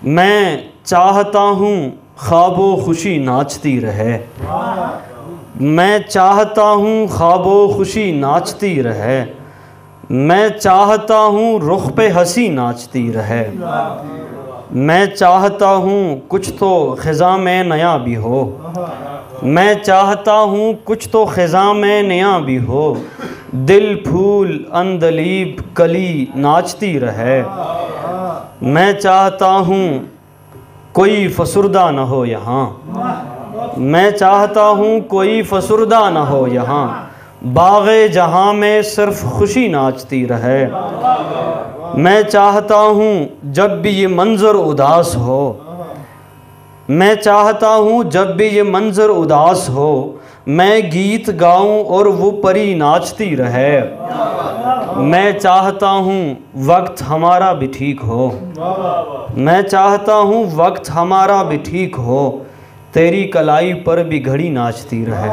मैं चाहता हूँ ख्वाबो खुशी नाचती रहे। मैं चाहता हूँ ख्वाबो खुशी नाचती रहे। मैं चाहता हूँ रुख पे हंसी नाचती रहे। मैं चाहता हूँ कुछ तो ख़िज़ा में नया भी हो। मैं चाहता हूँ कुछ तो ख़िज़ा में नया भी हो। दिल फूल अंदलीब कली नाचती रहे। मैं चाहता हूँ कोई फसुर्दा न हो यहाँ। मैं चाहता हूँ कोई फसुर्दा न हो यहाँ। बाग़े जहाँ में सिर्फ़ खुशी नाचती रहे। मैं चाहता हूँ जब भी ये मंज़र उदास हो। मैं चाहता हूँ जब भी ये मंज़र उदास हो, मैं गीत गाऊं और वो परी नाचती रहे। मैं चाहता हूँ वक्त हमारा भी ठीक हो। मैं चाहता हूँ वक्त हमारा भी ठीक हो, तेरी कलाई पर भी घड़ी नाचती रहे।